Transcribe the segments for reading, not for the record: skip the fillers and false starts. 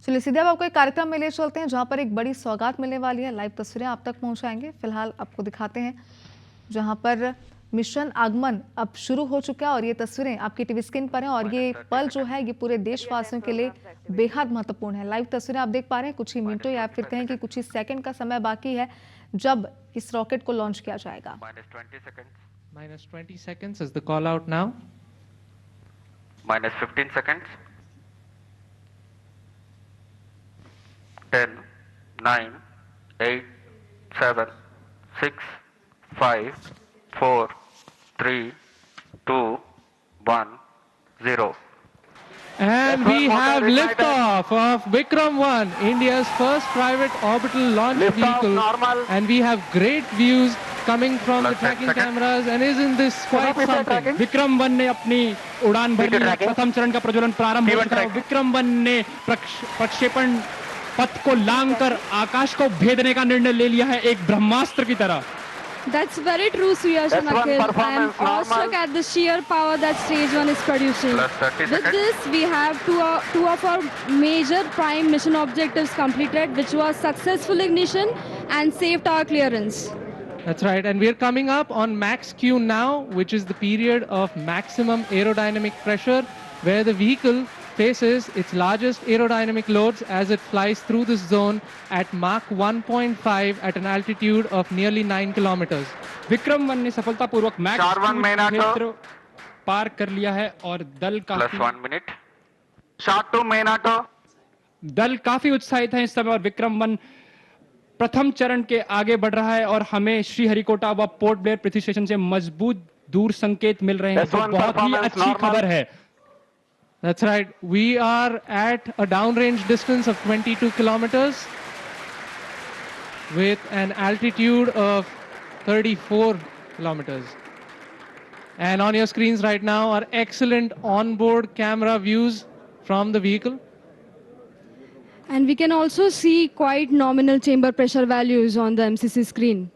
चलिए सीधे अब आपको एक कार्यक्रम में ले चलते हैं जहां पर एक बड़ी सौगात मिलने वाली है। लाइव तस्वीरें आप तक पहुंचाएंगे। फिलहाल आपको दिखाते हैं जहां पर मिशन आगमन अब शुरू हो चुका है और ये तस्वीरें आपकी टीवी स्क्रीन पर हैं और ये पल जो है ये पूरे देशवासियों के लिए बेहद महत्वपूर्ण है। लाइव तस्वीरें आप देख पा रहे हैं, कुछ ही मिनटों या फिर कहें कि कुछ ही सेकंड का समय बाकी है जब इस रॉकेट को लॉन्च किया जाएगा। -20 seconds is the call out now. -15 seconds. 10, 9, 8, 7, 6, 5, 4, 3, 2, 1, 0. And we have liftoff of Vikram-1, India's first private orbital launch vehicle. Normal. And we have great views coming from the Plus 10 tracking seconds. cameras. And isn't this quite something? विक्रम-1 ने अपनी उड़ान भरी है। प्रथम चरण का प्रज्वलन प्रारंभ हो चुका है। विक्रम-1 ने प्रक्षेपण पथ को लांघकर आकाश को भेदने का निर्णय ले लिया है, एक ब्रह्मास्त्र की तरह। That's very true, Suyash and Akhil. I am awestruck at the sheer power that Stage 1 is producing. Plus 30 With seconds. this, we have two of our major prime mission objectives completed, which was successful ignition and safe tower clearance. That's right. And we're coming up on max Q now, which is the period of maximum aerodynamic pressure, where the vehicle faces its largest aerodynamic loads as it flies through this zone at Mach 1.5 at an altitude of nearly 9 kilometers. विक्रम-1 ने सफलतापूर्वक max Sharwan क्षेत्र पार कर लिया है और दल Plus 1 minute. Shot to main auto. दल काफी उत्साहित है इस समय और विक्रम-1 प्रथम चरण के आगे बढ़ रहा है और हमें श्रीहरिकोटा व पोर्ट ब्लेयर पृथ्वी स्टेशन से मजबूत दूर संकेत मिल रहे हैं, जो बहुत ही अच्छी खबर है। That's right. We are at a downrange distance of 22 kilometers with an altitude of 34 kilometers. And on your screens right now are excellent onboard camera views from the vehicle. And we can also see quite nominal chamber pressure values on the MCC screen.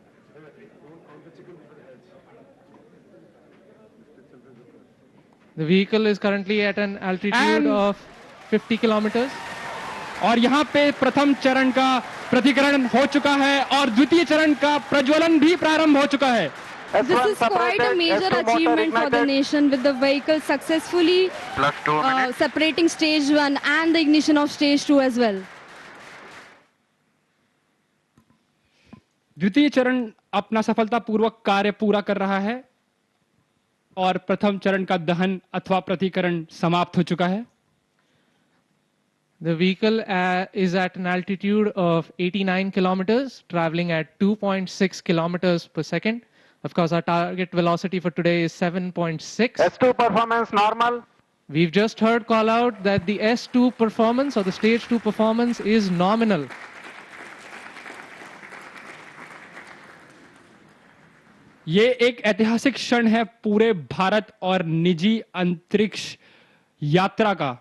The vehicle is currently at an altitude of 50 kilometers. और यहाँ पे प्रथम चरण का प्रतिकरण हो चुका है और द्वितीय चरण का प्रज्वलन भी प्रारंभ हो चुका है। This is quite a major achievement for the nation, with the vehicle successfully Plus 2 minutes. separating stage 1 and the ignition of stage 2 as well. द्वितीय चरण अपना सफलतापूर्वक कार्य पूरा कर रहा है और प्रथम चरण का दहन अथवा प्रतिकरण समाप्त हो चुका है। The vehicle is at an altitude of 89 kilometers, traveling at 2.6 kilometers per second. Of course, our target velocity for today is 7.6. S2 performance normal. We've just heard call out that the S2 performance or the stage 2 performance is nominal. ये एक ऐतिहासिक क्षण है पूरे भारत और निजी अंतरिक्ष यात्रा का।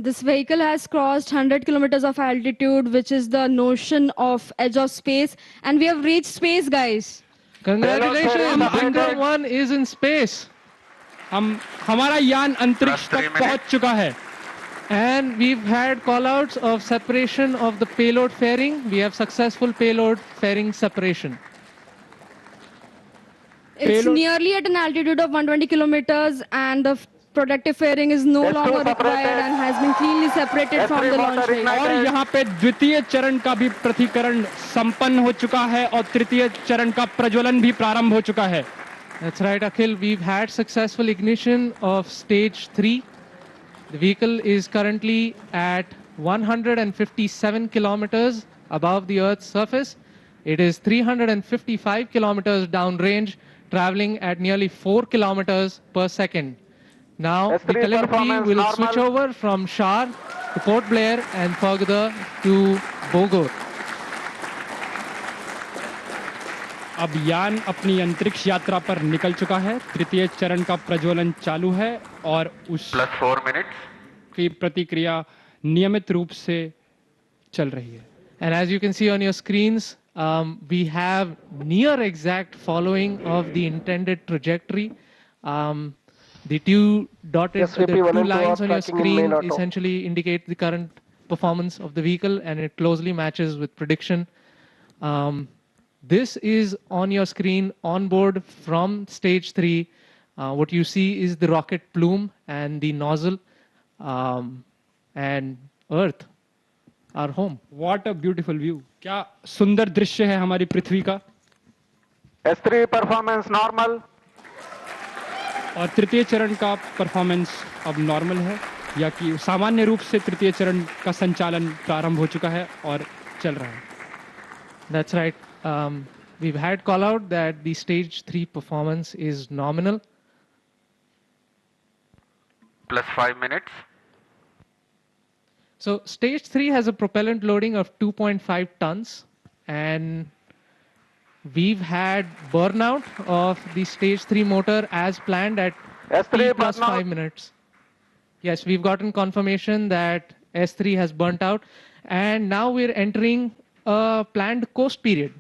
This vehicle has crossed 100 kilometers of altitude, which is the notion of edge of space, and we have reached space, guys. Congratulations, Vikram-1 is in space. हमारा यान अंतरिक्ष Plus 3 तक पहुंच चुका है। And we've had call-outs of separation of the payload fairing. We have successful payload fairing separation. It's Payload- nearly at an altitude of 120 kilometers, and the protective fairing is no longer required and has been cleanly separated from the launch vehicle. और यहाँ पे द्वितीय चरण का भी प्रतिकरण संपन्न हो चुका है और तृतीय चरण का प्रज्वलन भी प्रारंभ हो चुका है। That's right, Akhil. We've had successful ignition of stage 3. The vehicle is currently at 157 kilometers above the Earth's surface. It is 355 kilometers downrange, traveling at nearly 4 kilometers per second. Now, the S3 telemetry performance will normal. switch over from Shar to Port Blair and further to Bogor. अब यान अपनी अंतरिक्ष यात्रा पर निकल चुका है। तृतीय चरण का प्रज्वलन चालू है और Plus 4 minutes. उसकी प्रतिक्रिया नियमित रूप से चल रही है। And as you can see on your screens, we have near exact following of the intended trajectory. The two dotted, the two lines on your screen essentially indicate the current performance of the vehicle, and it closely matches with prediction. This is on your screen on board from stage 3. What you see is the rocket plume and the nozzle, and Earth, our home. What a beautiful view. क्या सुंदर दृश्य है हमारी पृथ्वी का. S3 performance normal. और तृतीय चरण का परफॉर्मेंस अब नॉर्मल है, या कि सामान्य रूप से तृतीय चरण का संचालन प्रारंभ हो चुका है और चल रहा है. That's right. We've had call out that the stage 3 performance is nominal. Plus 5 minutes. So stage 3 has a propellant loading of 2.5 tons, and we've had burnout of the stage 3 motor as planned at S3 T plus burnout. 5 minutes. Yes, we've gotten confirmation that S3 has burnt out, and now we're entering a planned coast period,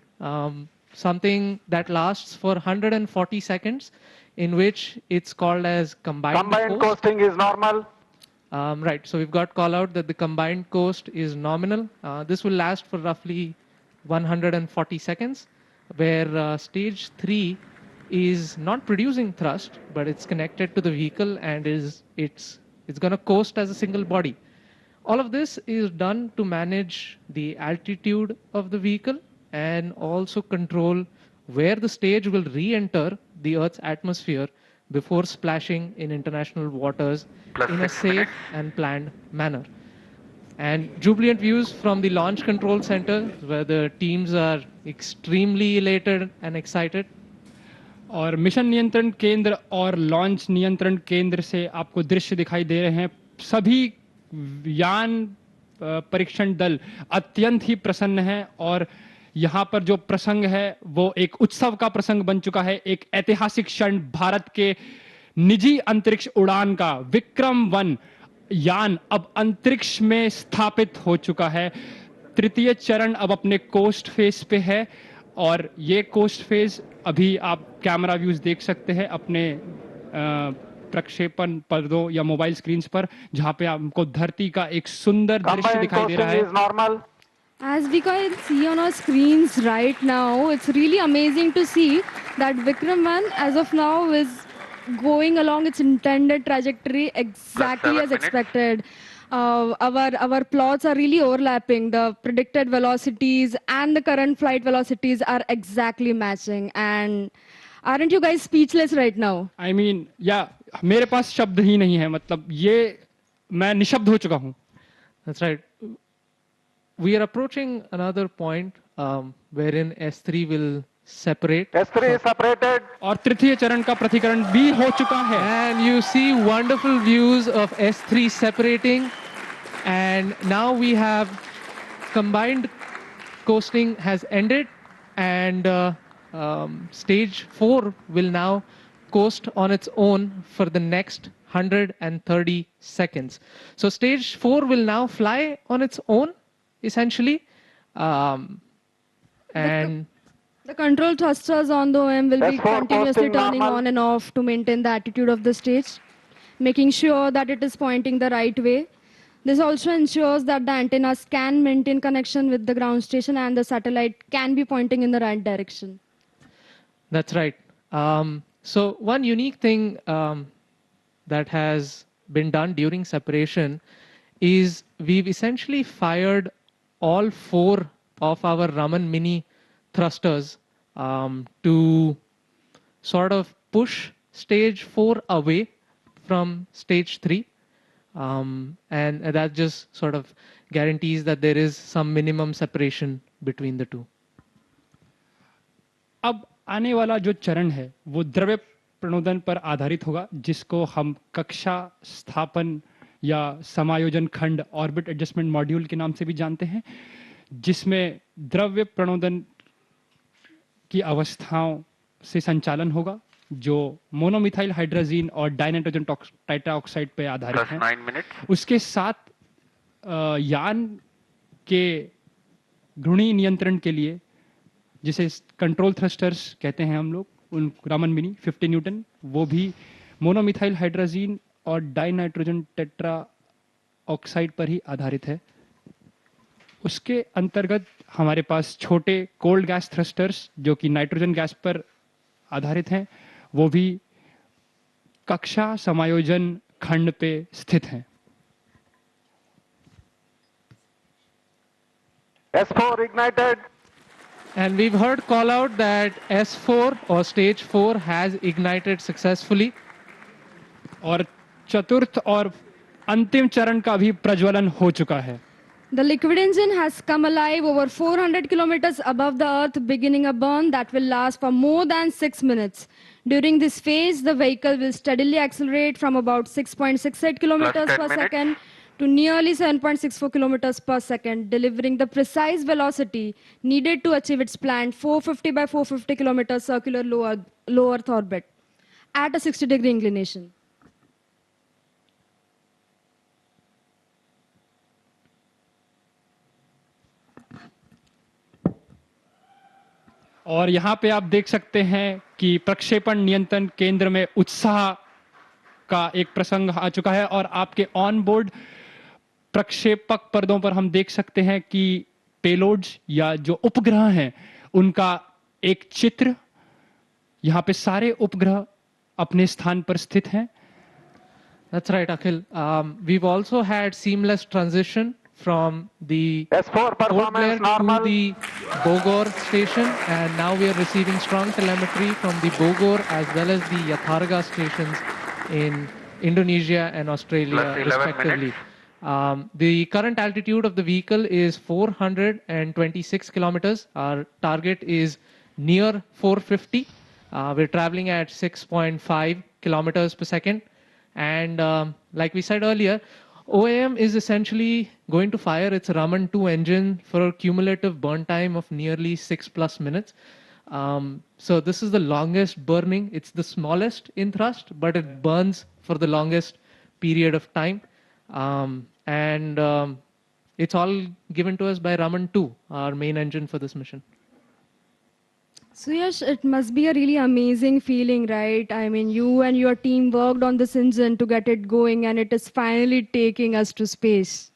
something that lasts for 140 seconds, in which it's called as combined Combined coast. coasting is normal. Right, so we've got call out that the combined coast is nominal. This will last for roughly 140 seconds, where stage 3 is not producing thrust, but it's connected to the vehicle and it's going to coast as a single body. All of this is done to manage the altitude of the vehicle and also control where the stage will re-enter the Earth's atmosphere before splashing in international waters Plus in a 6 safe minutes. and planned manner. And jubilant views from the launch control center, where the teams are extremely elated and excited. और mission नियंत्रण केंद्र और launch नियंत्रण केंद्र से आपको दृश्य दिखाई दे रहे हैं. सभी यान परीक्षण दल अत्यंत ही प्रसन्न है, और यहाँ पर जो प्रसंग है वो एक उत्सव का प्रसंग बन चुका है. एक ऐतिहासिक क्षण भारत के निजी अंतरिक्ष उड़ान का. विक्रम-1 यान अब अंतरिक्ष में स्थापित हो चुका है. तृतीय चरण अब अपने कोस्ट फेज पे है, और ये कोस्ट फेज अभी आप कैमरा व्यूज देख सकते हैं अपने प्रक्षेपण पर्दों या मोबाइल स्क्रीन्स पर, जहां पे आपको धरती का एक सुंदर दृश्य Combined दिखाई दे coasting रहा है. is normal. As we can see on our screens right now, it's really amazing to see that Vikram-1 as of now is going along its intended trajectory exactly 7 as minutes. expected. Our plots are really overlapping. The predicted velocities and the current flight velocities are exactly matching. And aren't you guys speechless right now? I mean या मेरे पास शब्द ही नहीं है. मतलब ये मैं निशब्द हो चुका हूं. That's right. We are approaching another point wherein S3 will separate. S3 is separated. और तृतीय चरण का प्रतिकरण भी हो चुका है. And you see wonderful views of S3 separating. And now we have combined coasting has ended, and stage 4 will now coast on its own for the next 130 seconds. So stage 4 will now fly on its own, essentially. And The control thrusters on the OM will be S4 continuously posting turning normal. on and off to maintain the attitude of the stage, making sure that it is pointing the right way. This also ensures that the antennas can maintain connection with the ground station and the satellite can be pointing in the right direction. That's right. So one unique thing that has been done during separation is we've essentially fired all 4 of our Raman Mini thrusters to sort of push stage 4 away from stage 3. And that just sort of guarantees that there is some minimum separation between the two. अब आने वाला जो चरण है वो द्रव्य प्रणोदन पर आधारित होगा, जिसको हम कक्षा स्थापन या समायोजन खंड ऑर्बिट एडजस्टमेंट मॉड्यूल के नाम से भी जानते हैं, जिसमें द्रव्य प्रणोदन की अवस्थाओं से संचालन होगा, जो मोनोमिथाइल हाइड्रोजीन और डाइनाइट्रोजन टाइट्राऑक्साइड पे आधारित Plus है. 9 minutes. उसके साथ यान के घूर्णी नियंत्रण के लिए, जिसे कंट्रोल थ्रस्टर्स कहते हैं हम लोग, उन रामन मिनी 50 न्यूटन, वो भी मोनोमिथाइल हाइड्रोजीन और डाइनाइट्रोजन टेट्रा ऑक्साइड पर ही आधारित है. उसके अंतर्गत हमारे पास छोटे कोल्ड गैस थ्रस्टर्स जो कि नाइट्रोजन गैस पर आधारित हैं, वो भी कक्षा समायोजन खंड पे स्थित हैं। S4 ignited. And we've heard call out that S4 or stage 4 has ignited successfully. और चतुर्थ और अंतिम चरण का भी प्रज्वलन हो चुका है। The liquid engine has come alive over 400 kilometers above the earth, beginning a burn that will last for more than 6 minutes. During this phase, the vehicle will steadily accelerate from about 6.68 kilometers 10 per minutes. second to nearly 7.64 kilometers per second, delivering the precise velocity needed to achieve its planned 450 by 450 kilometers circular low Earth orbit at a 60-degree inclination. और यहाँ पे आप देख सकते हैं कि प्रक्षेपण नियंत्रण केंद्र में उत्साह का एक प्रसंग आ चुका है और आपके ऑन बोर्ड प्रक्षेपक पर्दों पर हम देख सकते हैं कि पेलोड्स या जो उपग्रह हैं उनका एक चित्र, यहाँ पे सारे उपग्रह अपने स्थान पर स्थित हैं। That's right, Akhil. We've also had seamless transition from the S4 Port Blair performance to normal. the Bogor station, and now we are receiving strong telemetry from the Bogor as well as the Yatharga stations in Indonesia and Australia, Plus 11 respectively. minutes. The current altitude of the vehicle is 426 kilometers. Our target is near 450. We're traveling at 6.5 kilometers per second. And like we said earlier, OAM is essentially going to fire its Raman 2 engine for a cumulative burn time of nearly 6+ minutes. So this is the longest burning. It's the smallest in thrust, but it burns for the longest period of time. And it's all given to us by Raman 2, our main engine for this mission. So yes, it must be a really amazing feeling, right? I mean, you and your team worked on this engine to get it going, and it is finally taking us to space.